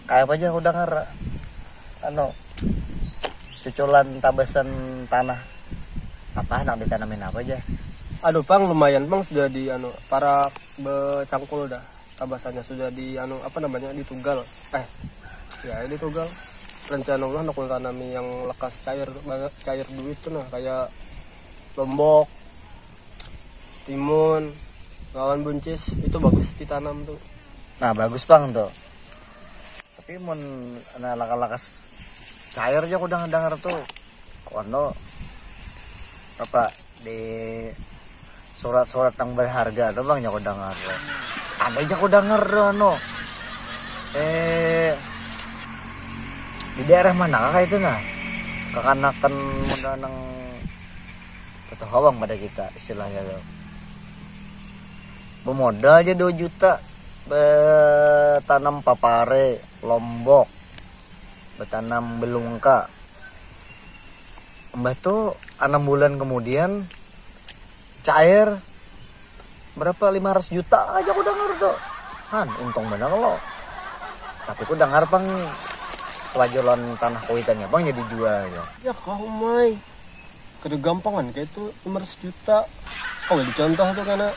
kayak apa aja udah dengar cuculan tabasan tanah apa nak ditanamin apa aja. Aduh Pang, lumayan Pang sudah di para becangkul dah. Tabasannya sudah di apa namanya ditugal. Ya ini tugal. Rencana Allah nak tanami yang lekas cair duit tuh nah kayak lombok, timun, lawan buncis itu bagus ditanam tuh. Nah bagus Bang tuh. Tapi mun lakas cair aja aku udah denger tuh. Apa di surat-surat yang berharga tuh Bang aku denger. Ada aja aku denger di daerah mana kayak itu nah kekanakan muda nang ketahawang pada kita istilahnya lo bermodal aja 2 juta betanam papare lombok betanam belungka mbah tuh 6 bulan kemudian cair berapa 500 juta aja aku denger tuh untung bener lo tapi aku denger Bang selajulan tanah kuitannya Bang jadi jual ya kau mai kede gampangan kayak itu 500 juta kau dicontoh tuh karena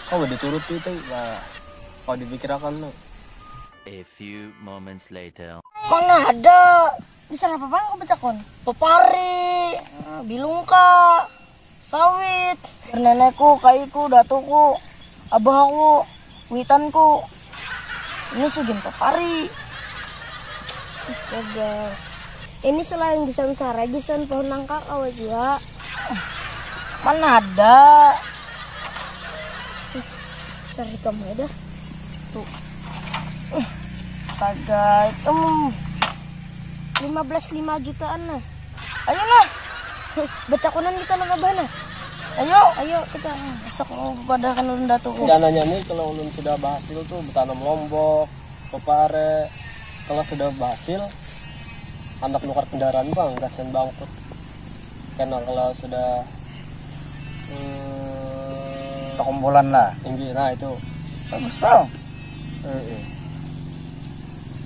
kau diturut itu lah kau dipikirkan lo. A few moments later. Mana ada di sana apa kau becakon papari bilungka sawit nenekku kaiku datuku abahku witanku ini segini papari. Astaga. Ini selain di Samsara, di pohon nangka kau aja. Mana ada? Cari kamu ada. Tuh. Astaga, itu 15 jutaan lah. Ayolah. Betakonan kita nangabana. Ayo kita besok mau pada kan ulun datu. Dananya nih kalau ulun sudah berhasil tuh bertanam lombok, papare. Kalau sudah berhasil anak nukar kendaraan Bang kasihan bangkrut karena kalau sudah kekumpulan lah tinggi nah itu bagus Bang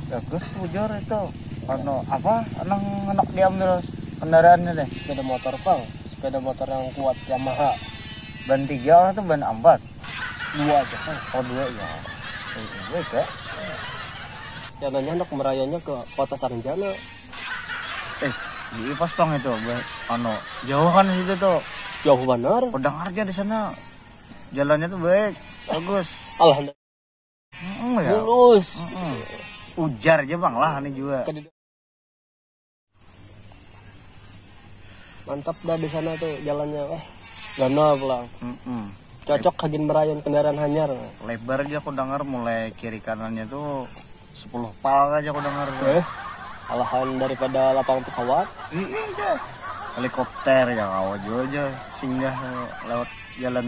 bagus bujur itu anak diambil kendaraannya deh sepeda motor Bang sepeda motor yang kuat Yamaha ban 3 atau ban 4 2 aja Bang 2 ya baik ya jangannya anak merayanya ke kota Saranjana iya pas Bang itu jauh kan itu tuh jauh benar udah aja di sana jalannya tuh baik bagus alhamdulillah ya. Lulus ujar aja Bang lah ini juga mantap dah di sana tuh jalannya gana pulang cocok kagin merayan kendaraan hanyar lebar aja aku dengar mulai kiri kanannya tuh 10 pal aja aku dengar alahan daripada lapangan pesawat iya helikopter ya kau aja singgah lewat jalan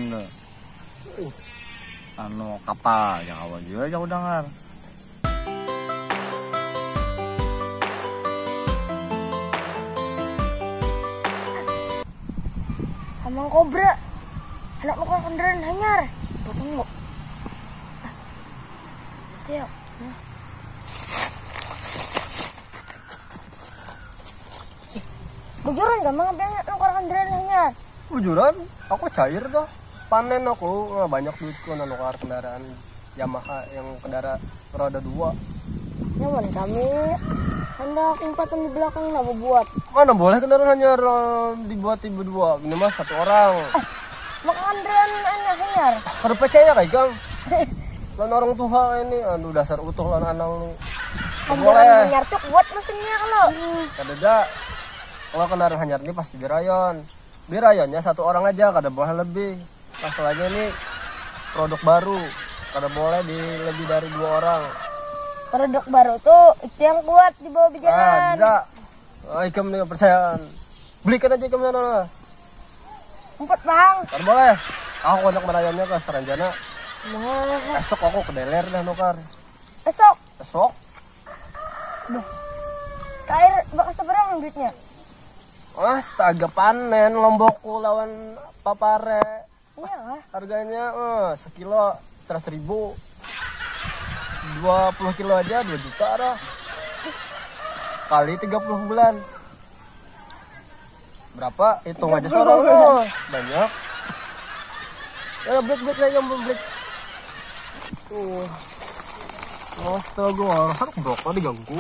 kapal ya kau aja aku dengar Amang Kobra anak lu kan kendaraan hanyar tunggu ya bujuran gak mau ngambil nukar kendaraan hanyar bujuran aku cair dah panen aku banyak duitku nukar kendaraan Yamaha yang kendaraan roda 2 nyaman kami hendak umpatan di belakang nggak mau buat mana boleh kendaraan hanyar dibuat ibu 2 ini mas 1 orang maka kendaraan hanyar harus percaya kayak Gang lan orang tua ini dasar utuh lan anak lu boleh hanyar tuh buat mesinnya kalau kadeda kalau kendaraan hanyar ini pasti birayonnya 1 orang aja kada boleh lebih masalahnya ini produk baru kada boleh lebih dari 2 orang produk baru tuh itu yang kuat di bawah bijakan tidak ikam nih percayaan belikan aja ikam sana 4 Bang kada boleh aku kontak merayonnya ke Saranjana nah esok aku ke Deler dah nukar esok cair bakal seberang duitnya astaga panen lombokku lawan papare iya harganya sekilo 100.000 20 kilo aja 2 juta dah. Kali 30 bulan. Berapa? Hitung aja seorang lo. Banyak. Ya break lagi yang break. Tuh. Astaga, harus brokoli diganggu.